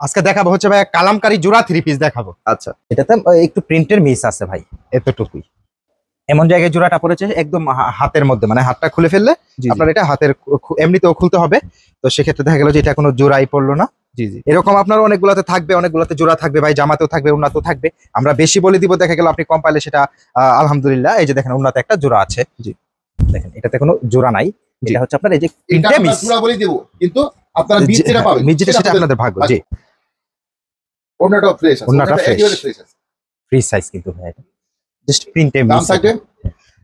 আজকে দেখাবো হচ্ছে ভাই কালামকারী জোড়া 3 পিস দেখাবো। আচ্ছা, এটাতে একটু প্রিন্টের মিস আছে ভাই, এতটুকুই। এমন জায়গায় জোড়াটা পড়েছে একদম হাতের মধ্যে, মানে হাতটা খুলে ফেললে আপনার এটা হাতের এমনিতেও খুলতে হবে। তো সেক্ষেত্রে দেখা গেল যে এটা কোনো জোড়াই পড়লো না। জি জি। এরকম আপনার অনেকগুলোতে থাকবে, অনেকগুলোতে জোড়া থাকবে ভাই, জামাতেও থাকবে, উন্নাতেও থাকবে। আমরা বেশি বলে দিব, দেখা গেল আপনি কম পাইলে সেটা আলহামদুলিল্লাহ। এই যে দেখেন উন্নাতে একটা জোড়া আছে, জি দেখেন এটাতে কোনো জোড়া নাই। জি। এটা হচ্ছে আপনার এই যে এটা প্রিন্টে আমরা মিস, জোড়া বলে দেব, কিন্তু আপনারা বীজ যেটা পাবেন মিস যেটা সেটা আপনাদের ভাগ্য। জি, ওনাটাও ফ্রেশ আছে, ওনাটা ওনাটা fresh। একেবারে ফ্রেশ আছে। ফ্রি সাইজ কিন্তু ভাই, এটা জাস্ট প্রিন্টে দাম মিস। থাকবে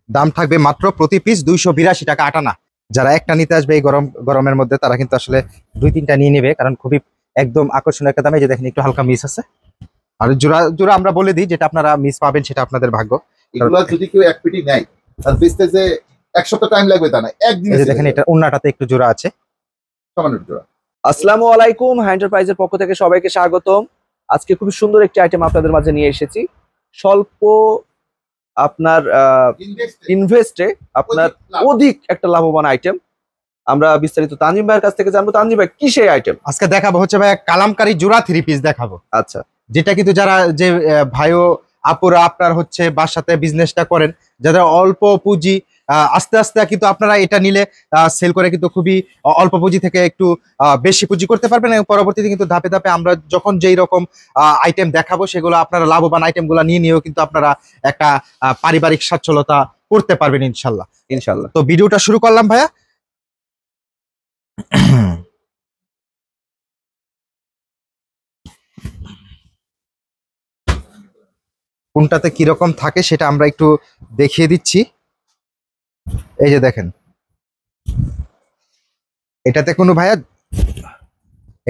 দাম থাকবে মাত্র প্রতি পিস 282 টাকা আটানা। যারা একটা নিতে আসবে এই গরমের মধ্যে, তারা কিন্তু আসলে 2-3টা নিয়ে নেবে, কারণ খুবই একদম আকর্ষণীয় একটা দামে। যে দেখেন একটু হালকা মিস আছে। আর জোড়া জোড়া আমরা বলে দিই, যেটা আপনারা মিস পাবেন সেটা আপনাদের ভাগ্য। এগুলো যদি কেউ এক পেটি নেয় আর বেচতে যে এক সপ্তাহ টাইম লাগবে তা না, একদিনে এই যে দেখেন এটা উন্নাটাতে একটু জোড়া আছে। সামান্য জোড়া। আসসালামু আলাইকুম, হাই এন্টারপ্রাইজের পক্ষ থেকে সবাইকে স্বাগতম। আজকে খুব সুন্দর একটি আইটেম আপনাদের মাঝে নিয়ে এসেছি। স্বল্প আপনার ইনভেস্টে আপনার অধিক একটা লাভবান আইটেম। আমরা বিস্তারিত তানজিম ভাইয়ের কাছ থেকে জানবো। তানজিম ভাই, কি সেই আইটেম? আজকে দেখাবো হচ্ছে ভাই কালামকারী জোড়া 3 পিস দেখাবো। আচ্ছা, যেটা কিন্তু যারা যে ভাইও আপুরা আপনার হচ্ছে বাসাতে বিজনেসটা করেন, যাদের অল্প পুঁজি, আস্তে আস্তে কিন্তু আপনারা এটা নিলে সেল করে কিন্তু খুবই অল্প পুঁজি থেকে একটু বেশি পুঁজি করতে পারবেন, এবং পরবর্তীতে কিন্তু ধাপে ধাপে আমরা যখন যেই রকম আইটেম দেখাবো সেগুলো আপনারা লাভবান আইটেমগুলো নিয়েও কিন্তু আপনারা একটা পারিবারিক সচ্ছলতা করতে পারবেন ইনশাল্লাহ। ইনশাল্লাহ। তো ভিডিওটা শুরু করলাম ভাইয়া। কোনটাতে কিরকম থাকে সেটা আমরা একটু দেখিয়ে দিচ্ছি। এই যে দেখেন, এটাতে কোনো ভাইয়া,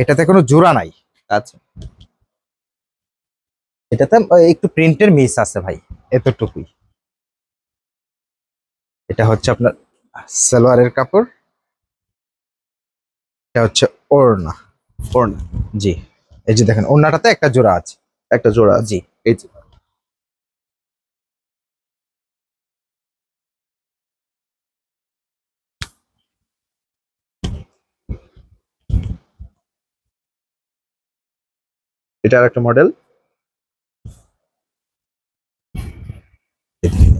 এটাতে কোনো জোড়া নাই। আচ্ছা, এটাতে একটু প্রিন্টের মিস আছে ভাই, এতটুকুই। এটা হচ্ছে আপনার সালোয়ারের কাপড়, এটা হচ্ছে ওড়না। ওড়না। জি, এই যে দেখেন ওড়নাটাতে একটা জোড়া আছে। একটা জোড়া। জি, এই যে এটা আর একটা মডেল।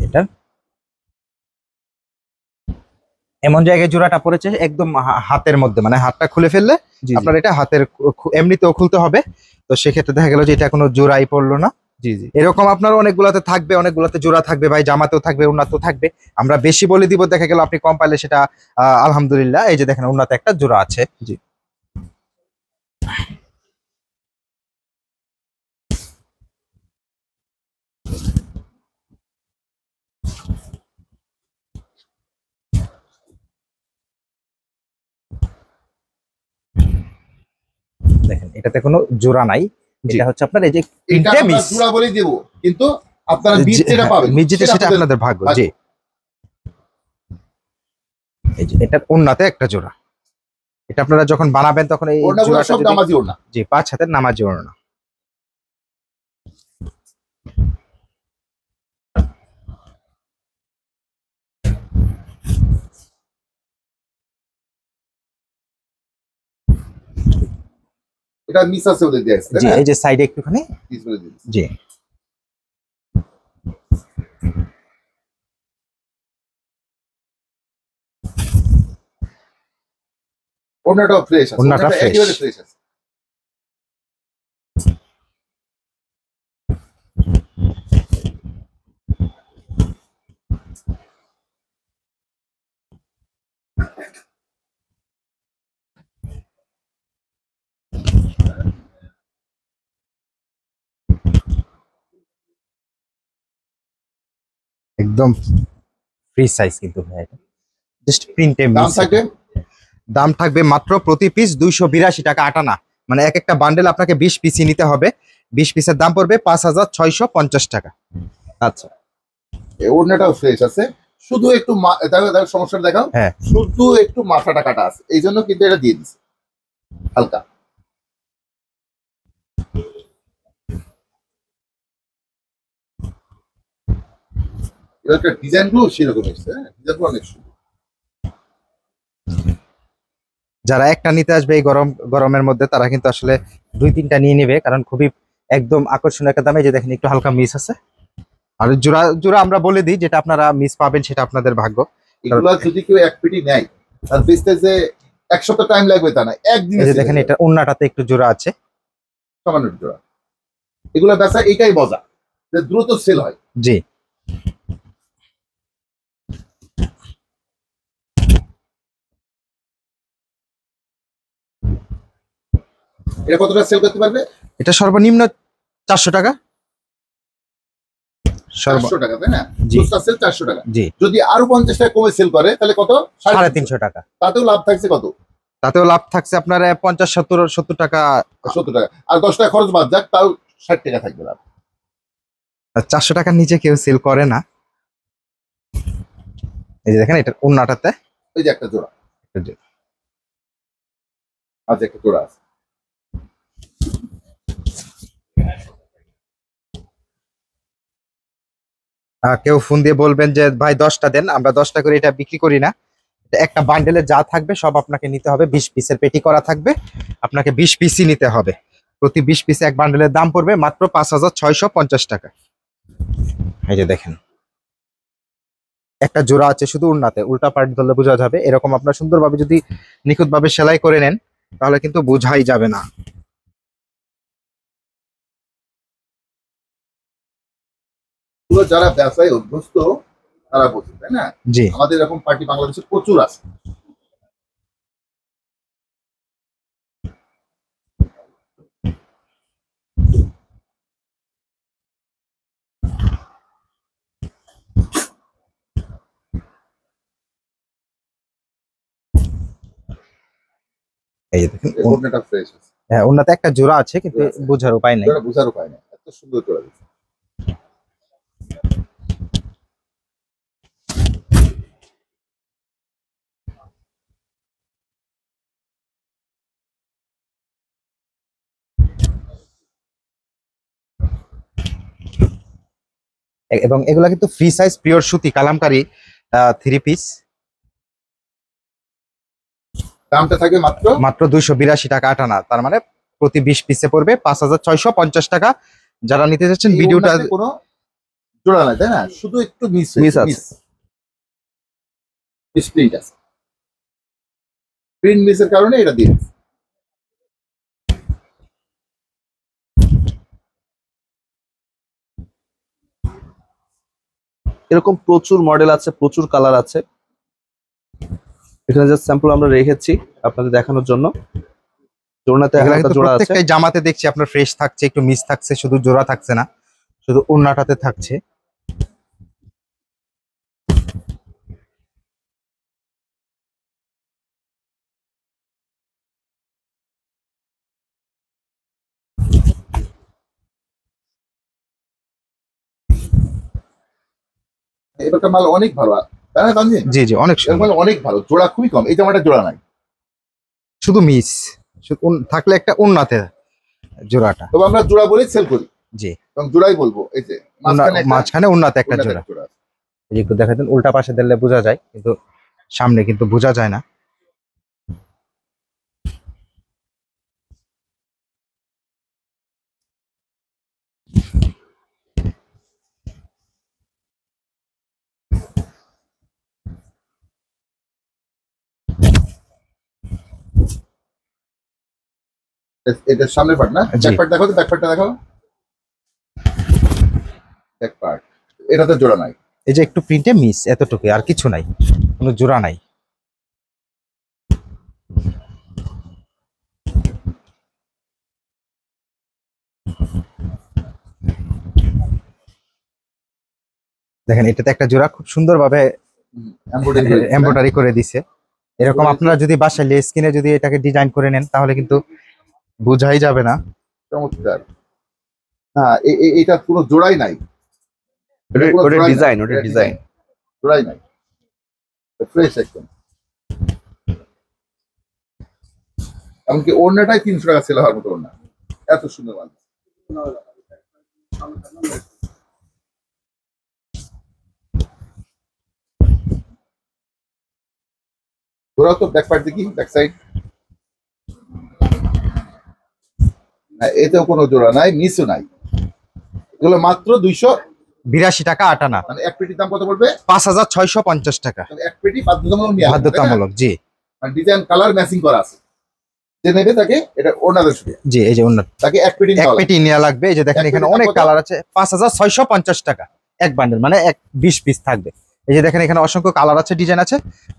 এটা এমন জায়গায় জোড়াটা পড়েছে একদম হাতের মধ্যে, মানে হাতটা খুলে ফেললে আপনার এটা হাতের এমনিতেও খুলতে হবে। তো সেক্ষেত্রে দেখা গেল যে এটা কোনো জোড়াই পড়লো না। জি জি। এরকম আপনার অনেকগুলোতে থাকবে, অনেকগুলোতে জোড়া থাকবে ভাই, জামাতেও থাকবে, উন্নাতেও থাকবে। আমরা বেশি বলে দিব, দেখা গেল আপনি কম পাইলে সেটা আলহামদুলিল্লাহ। এই যে দেখেন উন্নাতে একটা জোড়া আছে। জি। দেখেন এটাতে কোনো জোড়া নাই। এটা হচ্ছে আপনার এই যে এটা প্রিন্টে আমরা মিস, জোড়া বলে দেব, কিন্তু আপনারা বীজ যেটা পাবেন মিস যেটা সেটা আপনাদের ভাগ্য। জি, এই যে এটা উন্নাতে একটা জোড়া। এটা আপনারা যখন বানাবেন তখন এই ওড়নাগুলো জোড়াটা সব যদি, নামাজি ওড়না। জি, 5 হাতের নামাজি ওড়না। এটা মিস আছে বলে দিয়ে আছে, জি, এই যে সাইডে একটুখানি। মিস বলে দিয়ে আছে। জি, ওড়নাটাও ফ্রেশ আছে, ওড়নাটা ওড়নাটা fresh। একেবারে ফ্রেশ আছে। একদম ফ্রি সাইজ কিন্তু ভাই, এটা জাস্ট প্রিন্টে দাম মিস। থাকবে দাম থাকবে মাত্র প্রতি পিস 282 টাকা আটানা। মানে এক একটা বান্ডেল আপনাকে 20 পিসই নিতে হবে। 20 পিসের দাম পড়বে 5650 টাকা। আচ্ছা, এই ওড়নাটাও ফ্রেশ আছে, শুধু একটু দেখো সমস্যাটা দেখাও। হ্যাঁ, শুধু একটু মাথাটা কাটা আছে, এই জন্য কিন্তু এটা দিয়ে দিচ্ছে হালকা। এটা একটা ডিজাইন গুলো সেরকম এসছে, ডিজাইন গুলো অনেক সুন্দর। যারা একটা নিতে আসবে এই গরমের মধ্যে তারা কিন্তু আসলে 2-3টা নিয়ে নেবে, কারণ খুবই একদম আকর্ষণীয় একটা দামে। যে দেখেন একটু হালকা মিস আছে। আর জোড়া জোড়া আমরা বলে দিই, যেটা আপনারা মিস পাবেন সেটা আপনাদের ভাগ্য। এগুলা যদি কেউ এক পেটি নেয় তার বেচতে যে 1 সপ্তাহ টাইম লাগবে তা না, একদিনে এই যে sell দেখেন হয়ে এটা ওন্নাটাতে একটু জোড়া আছে। যাবে। সামান্য জোড়া এগুলা বেচা এটাই মজা, যে দ্রুত সেল হয়। জি, এটা কতটা সেল করতে পারবে? এটা সর্বনিম্ন 400 টাকা। 400 টাকা, তাই না? জি। খুচরা সেল 400 টাকা। জি, যদি আরো 50 টাকা কমে সেল করে তাহলে কত? 350 টাকা। তাতেও লাভ থাকছে কত? তাতেও লাভ থাকছে আপনার 50-70 টাকা। 70 টাকা। আর 10 টাকা খরচ বাদ যাক, তাও 60 টাকা থাকবে লাভ। 400 টাকার নিচে কেউ সেল করে না। এই যে দেখেন এটা ওন্নাটাতে এই যে একটা জোড়া, একটা জোড়া। আজ একটা জোড়া আছে। কেউ ফোন দিয়ে বলবেন যে ভাই 10টা দেন, আমরা 10টা করে এটা বিক্রি করি না। এটা একটা বান্ডেলে যা থাকবে সব আপনাকে নিতে হবে। 20 পিসের পেটি করা থাকবে, আপনাকে 20 পিসই নিতে হবে। প্রতি 20 পিসে এক বান্ডেলের দাম পড়বে মাত্র 5,650 টাকা। এই যে দেখেন একটা জোড়া আছে শুধু উন্নাতে, উল্টা পার্ট ধরলে বোঝা যাবে। এরকম আপনার সুন্দরভাবে যদি নিখুঁতভাবে সেলাই করে নেন তাহলে কিন্তু বোঝাই যাবে না। এগুলো যারা ব্যবসায় অভ্যস্ত তারা বোঝে, তাই না? জি, আমাদের এরকম পার্টি বাংলাদেশে প্রচুর আছে। এই যে দেখেন ওড়নাটা ফ্রেশ আছে, হ্যাঁ উন্নাতে একটা জোড়া আছে কিন্তু জোড়া আছে। বোঝার উপায় নেই। জোড়া বোঝার উপায় নেই, এত সুন্দর জোড়া দিচ্ছে। এবং এগুলা কিন্তু ফ্রি সাইজ পিওর সুতি কালামকারী 3 পিস। দামটা থাকবে মাত্র মাত্র 282 টাকা আটানা, তার মানে প্রতি 20 পিসে পড়বে 5,650 টাকা। যারা নিতে চাচ্ছেন এই ভিডিওটা ওড়নাতে কোনো জোড়া নাই, তাই না? শুধু একটু মিস Miss আছে। প্রিন্ট আছে, প্রিন্ট মিসের কারণে এটা দিয়ে দিচ্ছে। এরকম প্রচুর মডেল আছে, প্রচুর কালার আছে। এখানে জাস্ট স্যাম্পল আমরা রেখেছি আপনাদের দেখানোর জন্য। জোড়াতে এগুলা হালকা কিন্তু জোড়া আছে। প্রত্যেকটাই জামাতে দেখছি আপনার ফ্রেশ থাকছে, একটু মিস থাকছে, শুধু জোড়া থাকছে না, শুধু ওড়নাটাতে থাকছে। এবারটা মাল অনেক ভালো, তাই না তানজিন? জি জি, অনেক এর সুন্দর। মাল অনেক ভালো, জোড়া খুবই কম। এই জামাটা জোড়া নাই, শুধু মিস, শুধু থাকলে একটা ওড়নাতে জোড়াটা। তবে আমরা জোড়া বলেই সেল করি জি, এবং জোড়াই বলবো। এই যে মাঝখানে ওড়নাতে একটা ওড়নাতে জোড়া। একটা জোড়া আছে। এই যে একটু দেখা দেন, উল্টা পাশে দিলে বোঝা যায় কিন্তু সামনে কিন্তু বোঝা যায় না। এটা সামনের পার্ট না? জি। ব্যাক পার্ট দেখো তো, ব্যাক পার্টটা দেখো। ব্যাক পার্ট এটাতে জোড়া নাই। এই যে একটু প্রিন্টে মিস, এতটুকু, আর কিছু নাই, কোনো জোড়া নাই। দেখেন এটাতে একটা জোড়া খুব সুন্দরভাবে এমব্রয়ডারি করে দিছে। এরকম আপনারা যদি বাসায় লেস কিনে যদি এটাকে ডিজাইন করে নেন তাহলে কিন্তু বোঝাই যাবে না। চমৎকার। না, এটা পুরো জোড়াই নাই। এটা কোনো ওটার জোড়াই নাই। ডিজাইন, ওটার এটা ডিজাইন। জোড়াই নাই, ফ্রেশ একদম। এমনকি ওড়নাটাই 300 টাকা সেল হওয়ার মতো ওড়না, এত সুন্দর মাল। ওরা তো ব্যাক পার্ট দেখি, ব্যাক সাইড এতেও কোনো জোড়া নাই, মিসও নাই। এগুলো মাত্র 82 টাকা 8 আনা, মানে এক পেটির দাম কত পড়বে? 5650 টাকা এক পেটি বাধ্যতামূলক নিয়ে আসবে, তাই না? বাধ্যতামূলক। জি ডিজাইন কালার ম্যাচিং করা আছে। যে নেবে তাকে এটা ওনাদের সুবিধা, জি, এই যে অন্য তাকে এক পেটি এক নেওয়া লাগবে। পেটি নেওয়া লাগবে। এই যে দেখেন এক এখানে পেটির অনেক দাম কত? কালার আছে, 5650 টাকা এক বান্ডেল, মানে 20 পিস থাকবে। এই যে দেখেন এখানে অসংখ্য কালার আছে, ডিজাইন আছে।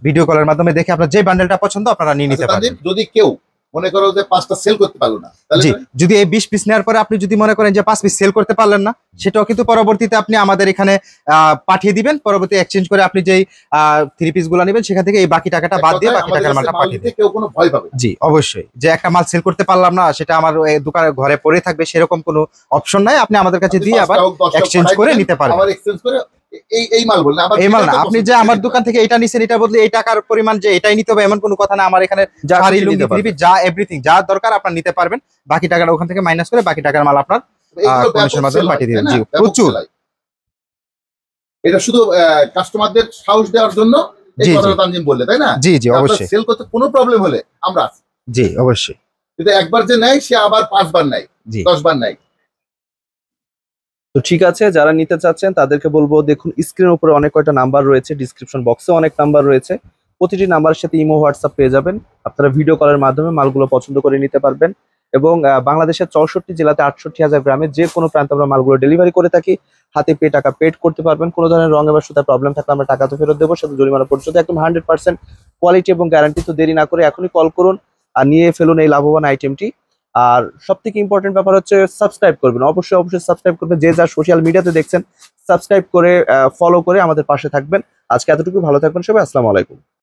ভিডিও কলের মাধ্যমে দেখে আপনার যে বান্ডেলটা পছন্দ আপনারা নিয়ে নিতে আচ্ছা, পারবেন। তানজিম, যদি কেউ মনে করো যে 5টা সেল করতে পারলো না, তাহলে জি, যদি এই 20 পিস নেওয়ার পরে আপনি যদি মনে করেন যে 5 পিস সেল করতে পারলেন না, সেটাও কিন্তু পরবর্তীতে আপনি আমাদের এখানে পাঠিয়ে দিবেন। পরবর্তী এক্সচেঞ্জ করে আপনি যেই 3 পিস গুলো নেবেন সেখান থেকে এই বাকি টাকাটা বাদ দিয়ে বাকি টাকার মালটা পাঠিয়ে দিবেন। কেউ কোনো ভয় পাবে না। জি, অবশ্যই। যে একটা মাল সেল করতে পারলাম না, সেটা আমার দোকানে ঘরে পড়ে থাকবে, সেরকম কোনো অপশন নাই। আপনি আমাদের কাছে আপনি দিয়ে আবার 5টা হোক, 10টা এক্সচেঞ্জ পাঠাই করে দিবেন, নিতে পারবেন। আবার এক্সচেঞ্জ করে এই মাল বললেন, আবার এই মাল না, যেটা আপনি পছন্দ যে সেটা আমার নিতে দোকান থেকে এটা নিছেন, এটা বদলে এই টাকার পরিমাণ যে এটাই নিতে হবে এমন কোনো কথা না। আমার এখানে যা শাড়ি, খুশি লুঙ্গি, নিতে পারবেন। থ্রি পিস, যা এভরিথিং যা দরকার আপনার নিতে পারবেন। বাকি টাকাটা ওখান থেকে মাইনাস করে বাকি টাকার মাল আপনার পারবেন। এগুলো ব্যাপক কমিশনের মাধ্যমে sell হয়, পাঠিয়ে দিবেন। তাই না? জি, ব্যাপক প্রচুর। sell হয়। এটা শুধু কাস্টমারদের সাহস দেওয়ার জন্য এই জি, জি। কথাটা তানজিম বললে, তাই না? জি, জি, অবশ্যই। সেল করতে কোনো প্রবলেম হলে আমরা আছি। জি, অবশ্যই। কিন্তু একবার যে নেয় সে আবার 5 বার নেয়, জি, 10 বার নেয়। তো ঠিক আছে, যারা নিতে চাচ্ছেন তাদেরকে বলবো, দেখুন স্ক্রিনের উপরে অনেক কয়টা নাম্বার রয়েছে, ডিসক্রিপশন বক্সে অনেক নাম্বার রয়েছে। প্রতিটি নাম্বারের সাথে ইমো, হোয়াটসঅ্যাপ পেয়ে যাবেন। আপনারা ভিডিও কলের মাধ্যমে মালগুলো পছন্দ করে নিতে পারবেন। এবং বাংলাদেশের 64 জেলাতে 68,000 গ্রামে যে কোনো প্রান্তে আমরা মালগুলো ডেলিভারি করে থাকি। হাতে পেয়ে টাকা পেড করতে পারবেন। কোনো ধরনের রঙে বা সুতার প্রবলেম থাকলে আমরা টাকা তো ফেরত দেবো, সাথে জরিমানা পরিশোধ, একদম 100% কোয়ালিটি এবং গ্যারান্টি। তো দেরি না করে এখনই কল করুন আর নিয়ে ফেলুন এই লাভবান আইটেমটি। আর সব থেকে ইম্পর্টেন্ট ব্যাপার হচ্ছে সাবস্ক্রাইব করবেন, অবশ্যই অবশ্যই সাবস্ক্রাইব করবেন। যে যা সোশ্যাল মিডিয়াতে দেখছেন সাবস্ক্রাইব করে ফলো করে আমাদের পাশে থাকবেন। আজকে এতটুকু, ভালো থাকবেন সবাই, আসসালামু আলাইকুম।